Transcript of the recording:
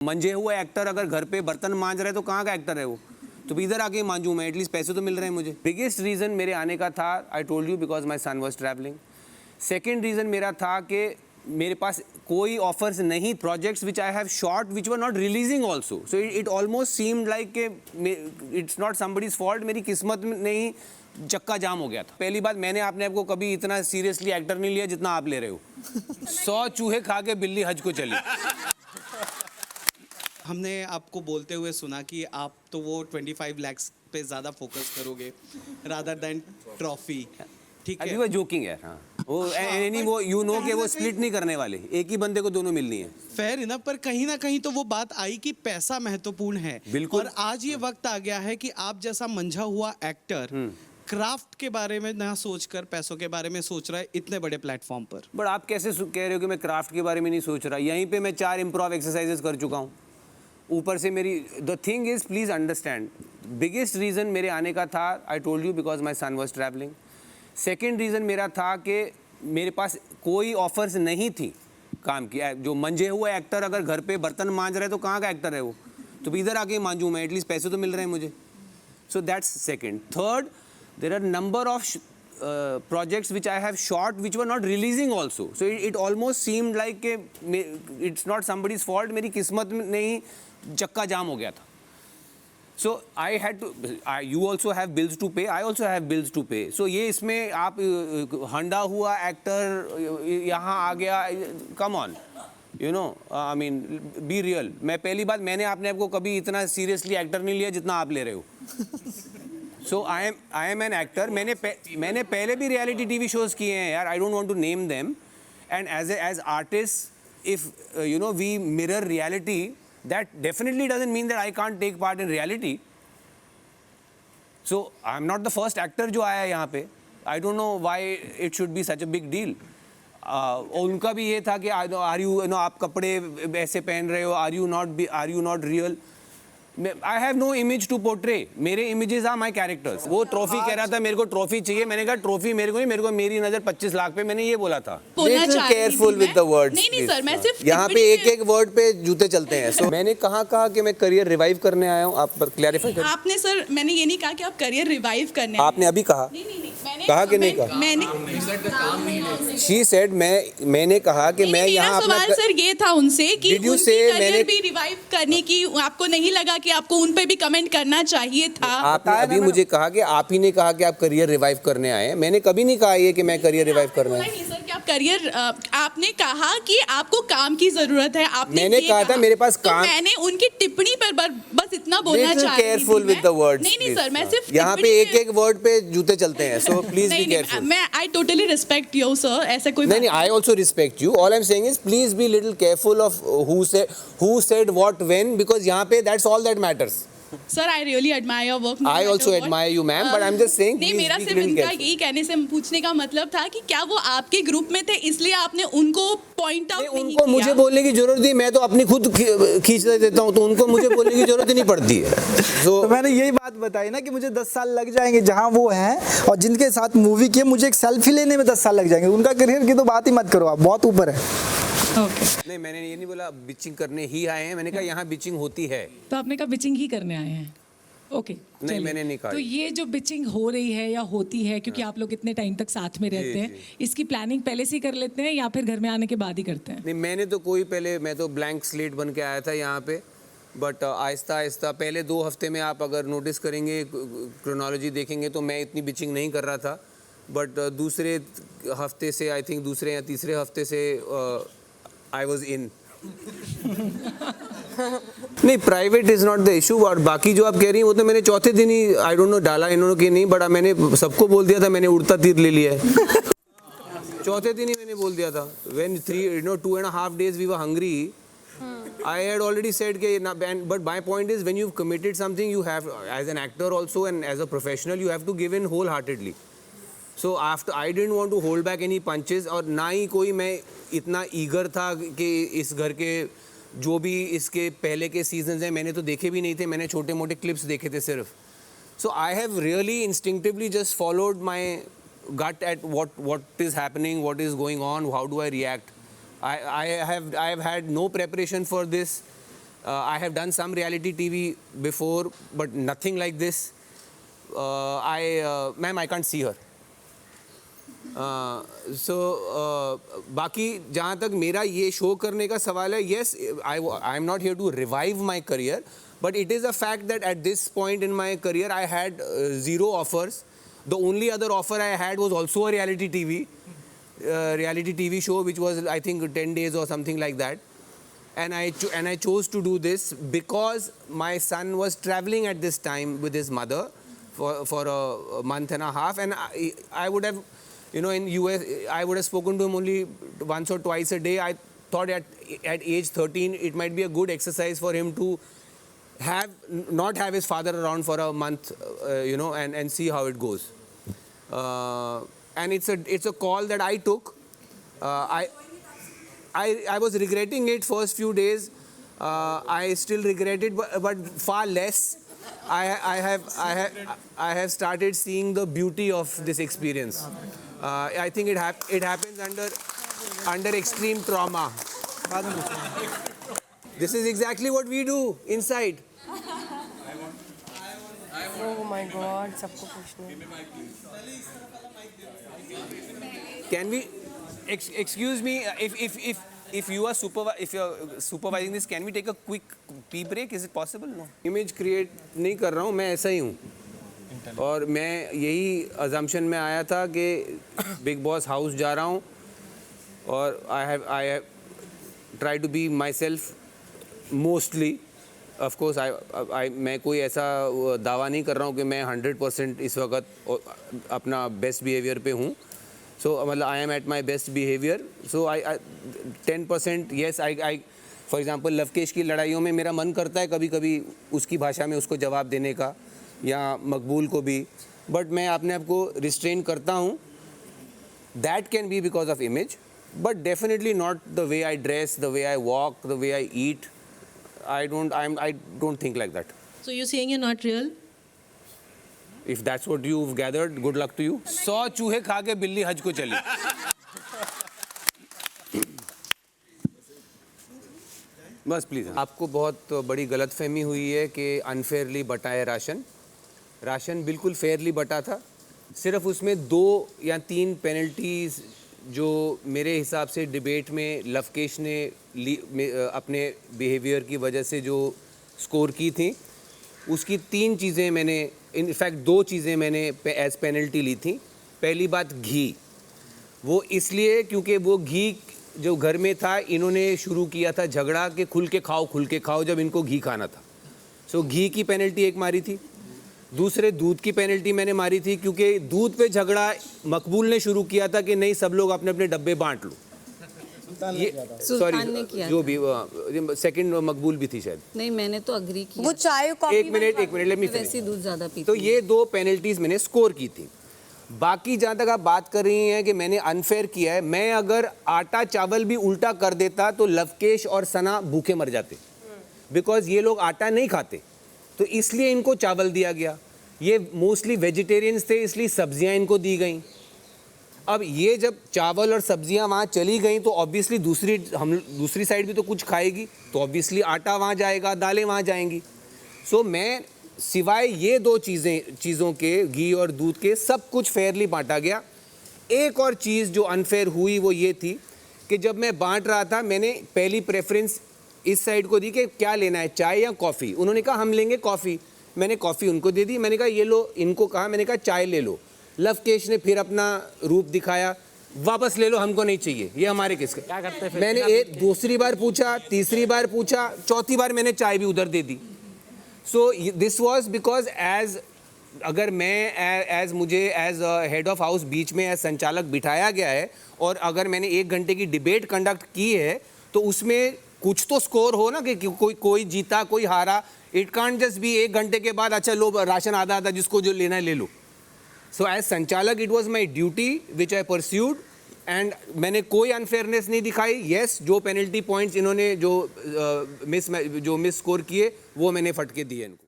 मंजे हुआ एक्टर अगर घर पे बर्तन मांज रहा है तो कहाँ का एक्टर है वो? तो इधर आके मांजूं मैं, एटलीस्ट पैसे तो मिल रहे हैं मुझे। बिगेस्ट रीज़न मेरे आने का था, I told you, because my son was travelling. Second reason मेरा था कि मेरे पास कोई ऑफर्स नहीं, projects which I have shot which were not releasing also, so it almost seemed like के इट्स नॉट समबडीज फॉल्ट, मेरी किस्मत में नहीं, चक्का जाम हो गया था। पहली बात, मैंने अपने आप को कभी इतना सीरियसली एक्टर नहीं लिया जितना आप ले रहे हो। 100 चूहे खा के बिल्ली हज को चली। हमने आपको बोलते हुए सुना कि आप तो वो 25 lakhs पे ज़्यादा फोकस करोगे रादर देन ट्रॉफी, ठीक अभी है? वो जोकिंग है, हाँ। वो यू नो कि वो स्प्लिट नहीं करने वाले, एक ही बंदे को दोनों मिलनी है। फेयर इनफ, पर कहीं ना कहीं तो वो बात आई कि पैसा महत्वपूर्ण है। बिल्कुल। और आज ये वक्त आ गया है कि आप जैसा मंझा हुआ एक्टर क्राफ्ट के बारे में ना सोचकर पैसों के बारे में सोच रहा है इतने बड़े प्लेटफॉर्म पर। बट आप कैसे कह रहे हो कि मैं क्राफ्ट के बारे में नहीं सोच रहा? यहीं पे मैं 4 इम्प्रोव एक्सरसाइजेस कर चुका हूँ। ऊपर से मेरी the thing is, please understand, biggest reason मेरे आने का था, I told you, because my son was travelling. Second reason मेरा था कि मेरे पास कोई ऑफर्स नहीं थी काम की। जो मंजे हुआ एक्टर अगर घर पे बर्तन मांज रहा है तो कहाँ का एक्टर है वो? तो इधर आके मांजूं मैं, एटलीस्ट पैसे तो मिल रहे हैं मुझे। So that's second. Third, there are number of projects which I have shot which were not releasing also, so it almost seemed like के it's not somebody's fault, मेरी किस्मत में नहीं, चक्का जाम हो गया था। So I had to, you also have bills to pay, I also have bills to pay. So ये इसमें आप हंडा हुआ एक्टर यहाँ आ गया, come on, you know, I mean be real। मैं पहली बात, मैंने अपने आप को कभी इतना सीरियसली एक्टर नहीं लिया जितना आप ले रहे हो। So I am an actor. मैंने पहले भी रियलिटी टीवी शोज किए हैं यार, I don't want to name them. And as artist, if you know we mirror reality, that definitely doesn't mean that I can't take part in reality. So I am not the first actor जो आया है यहाँ पे। I don't know why it should be such a big deal. उनका भी ये था कि आर यू नो, आप कपड़े ऐसे पहन रहे हो, are you not real? I have no image to portray. मेरे images are my characters. वो ट्रॉफी कह रहा था, मेरे को ट्रॉफी चाहिए। मैंने कहा ट्रॉफी मेरे को नहीं, मेरे को मेरी नजर 25 लाख पे, मैंने ये बोला था। Careful with the words. नहीं सर, मैं सिर्फ यहाँ पे एक वर्ड पे जूते चलते हैं। So, मैंने कहा कि मैं करियर रिवाइव करने आया हूँ, आप क्लैरिफाई करें। आपने सर, मैंने ये नहीं कहा कि आप करियर रिवाइव करने। आपने अभी कहा। नहीं, कहा कि नहीं कहा? She said, मैंने कहा कि मैं यहाँ अपना सवाल सर ये था उनसे कि Did you उनकी say करियर भी रिवाइव करने की आपको नहीं लगा कि आपको उन पे भी कमेंट करना चाहिए था? आपने अभी मुझे कहा कि आप ही ने कहा कि आप करियर रिवाइव करने आए हैं। मैंने कभी नहीं कहा ये कि मैं करियर रिवाइव करना है। नहीं सर, कि आप करियर, आपने कहा कि आपको काम की जरूरत है। आपने मैंने कहा था मेरे पास काम। मैंने उनकी टिप्पणी पर बस इतना बोलना चाह रही थी। Careful with the words. नहीं सर, मैं सिर्फ यहाँ पे एक वर्ड पे जूते चलते हैं, सो प्लीज बी केयरफुल। मैं I totally respect you sir, ऐसा कोई नहीं, I also respect you. All I am saying is please be little careful of who said what when, because यहाँ पे that's all that matters. Sir, I really admire your work. I also admire you, ma'am, but I'm just saying नहीं, please मेरा be सिर्फ little इनका careful। यही कहने से पूछने का मतलब था कि क्या वो आपके ग्रुप में थे इसलिए आपने उनको पॉइंट आउट नहीं उनको किया? मुझे बोलने की जरूरत नहीं, मैं तो अपनी खुद खींच देता हूँ, तो उनको मुझे बोलने की जरूरत ही नहीं पड़ती है। तो मैंने यही बात बताई ना कि मुझे 10 साल लग जाएंगे जहाँ वो हैं और जिनके साथ मूवी की, मुझे एक सेल्फी लेने में 10 साल लग जाएंगे। उनका करियर की तो बात ही मत करो, आप बहुत ऊपर है। नहीं, मैंने ये नहीं बोला बिचिंग करने ही आए हैं, मैंने कहा यहाँ बिचिंग होती है। तो आपने कहा बिचिंग ही करने आए हैं। ओके, नहीं, मैंने नहीं कहा। तो ये जो बिचिंग हो रही है या होती है, क्योंकि आप लोग इतने टाइम तक साथ में रहते हैं, इसकी प्लानिंग पहले से ही कर लेते हैं या फिर घर में आने के बाद ही करते हैं? नहीं, मैं तो ब्लैंक स्लेट बन के आया था यहाँ पे, बट आहिस्ता आहिस्ता पहले 2 हफ्ते में आप अगर नोटिस करेंगे, क्रोनोलॉजी देखेंगे, तो मैं इतनी बिचिंग नहीं कर रहा था। बट दूसरे हफ्ते से, आई थिंक दूसरे या तीसरे हफ्ते से आई वॉज इन। नहीं, private is not the issue. और बाकी जो आप कह रही हैं वो तो मैंने चौथे दिन ही, आई डोंट नो डाला इन्होंने कि नहीं, बट मैंने सबको बोल दिया था, मैंने उड़ता तीर ले लिया है। चौथे दिन ही मैंने बोल दिया था। When 2.5 days we were hungry, I had already said कि but my point is when you've committed something, you have, as an actor also and as a professional, you have to give in wholeheartedly. So after, I didn't want to hold back any punches, और ना ही कोई मैं इतना eager था कि इस घर के जो भी इसके पहले के सीजन्स हैं मैंने तो देखे भी नहीं थे, मैंने छोटे मोटे क्लिप्स देखे थे सिर्फ। So I have really instinctively just followed my gut at what is happening, what is going on, how do I react. I have had no preparation for this. I have done some reality TV before, but nothing like this. Ma'am, I can't see her. बाकी जहाँ तक मेरा ये show करने का सवाल है, yes, I am not here to revive my career, but it is a fact that at this point in my career I had 0 offers. The only other offer I had was also a reality TV show, which was I think 10 days or something like that. And I chose to do this because my son was traveling at this time with his mother for a month and a half, and I would have, you know, in US I would have spoken to him only once or twice a day. I thought at age 13 it might be a good exercise for him to not have his father around for a month, you know, and see how it goes. And it's a call that I took. I was regretting it first few days. I still regret it, but far less. I have started seeing the beauty of this experience. I think it happens under extreme trauma. This is exactly what we do inside. Oh my God, सबको पूछना है. Can we excuse me, if you're supervising this, can we take a quick pee break? Is it possible? No. Image create नहीं कर रहा हूँ, मैं ऐसा ही हूँ. और मैं यही assumption में आया था कि Big Boss House जा रहा हूँ और I have tried to be myself mostly. Of course, मैं कोई ऐसा दावा नहीं कर रहा हूँ कि मैं 100% इस वक्त अपना best behavior पे हूँ. So मतलब I am at my best behavior. So I 10% yes, I for example Lavkesh की लड़ाइयों में मेरा मन करता है कभी-कभी उसकी भाषा में उसको जवाब देने का, या मकबूल को भी, but मैं अपने आप को restrain करता हूँ. That can be because of image, but definitely not the way I dress, the way I walk, the way I eat. I don't think like that. So you're saying you're not real? If that's what you've gathered, good luck to you. 100 चूहे खा के बिल्ली हज को चली. बस please. आपको बहुत बड़ी गलतफहमी हुई है कि अनफेयरली बटा है राशन बिल्कुल फेयरली बटा था. सिर्फ उसमें 2 या 3 पेनल्टीज जो मेरे हिसाब से डिबेट में लवकेश ने अपने बिहेवियर की वजह से जो स्कोर की थी, उसकी 3 चीज़ें मैंने, इनफैक्ट 2 चीज़ें मैंने एज पेनल्टी ली थी. पहली बात घी, वो इसलिए क्योंकि वो घी जो घर में था इन्होंने शुरू किया था झगड़ा कि खुल के खाओ जब इनको घी खाना था. सो घी की पेनल्टी एक मारी थी. दूसरे दूध की पेनल्टी मैंने मारी थी क्योंकि दूध पे झगड़ा मकबूल ने शुरू किया था कि नहीं सब लोग अपने अपने डब्बे बांट लो. सुल्तान ने किया जो भी सेकंड मकबूल भी थी शायद. नहीं, मैंने तो अग्री किया. वो चाय कॉफी एक मिनट लेट मी फिनिश. वैसे दूध ज्यादा पीती. तो ये 2 पेनल्टीज मैंने स्कोर की थी. बाकी जहाँ तक आप बात कर रही हैं कि मैंने अनफेयर किया है, मैं अगर आटा चावल भी उल्टा कर देता तो लवकेश और सना भूखे मर जाते, बिकॉज ये लोग आटा नहीं खाते तो इसलिए इनको चावल दिया गया. ये मोस्टली वेजिटेरियंस थे इसलिए सब्जियां इनको दी गई. अब ये जब चावल और सब्जियां वहाँ चली गई तो ऑब्वियसली दूसरी साइड भी तो कुछ खाएगी, तो ऑब्वियसली आटा वहाँ जाएगा, दालें वहाँ जाएंगी. सो मैं सिवाय ये 2 चीज़ों के, घी और दूध के, सब कुछ फेयरली बांटा गया. एक और चीज़ जो अनफेयर हुई वो ये थी कि जब मैं बांट रहा था मैंने पहली प्रेफरेंस इस साइड को दी कि क्या लेना है, चाय या कॉफ़ी. उन्होंने कहा हम लेंगे कॉफ़ी. मैंने कॉफ़ी उनको दे दी. मैंने कहा ये लो, इनको कहा, मैंने कहा चाय ले लो. लवकेश ने फिर अपना रूप दिखाया, वापस ले लो, हमको नहीं चाहिए, ये हमारे किसका. क्या करते हैं. मैंने दूसरी बार पूछा, तीसरी बार पूछा, चौथी बार मैंने चाय भी उधर दे दी. सो दिस वॉज बिकॉज अगर मैं मुझे एज हेड ऑफ हाउस बीच में एज संचालक बिठाया गया है और अगर मैंने 1 घंटे की डिबेट कंडक्ट की है तो उसमें कुछ तो स्कोर हो ना, कि कोई जीता कोई हारा. इट कांट जस्ट बी 1 घंटे के बाद अच्छा लो राशन आधा जिसको जो लेना है ले लो. सो एज संचालक it was my duty which I pursued and मैंने कोई अनफेयरनेस नहीं दिखाई. येस, जो पेनल्टी पॉइंट्स इन्होंने जो मिस स्कोर किए वो मैंने फटके दिए इनको.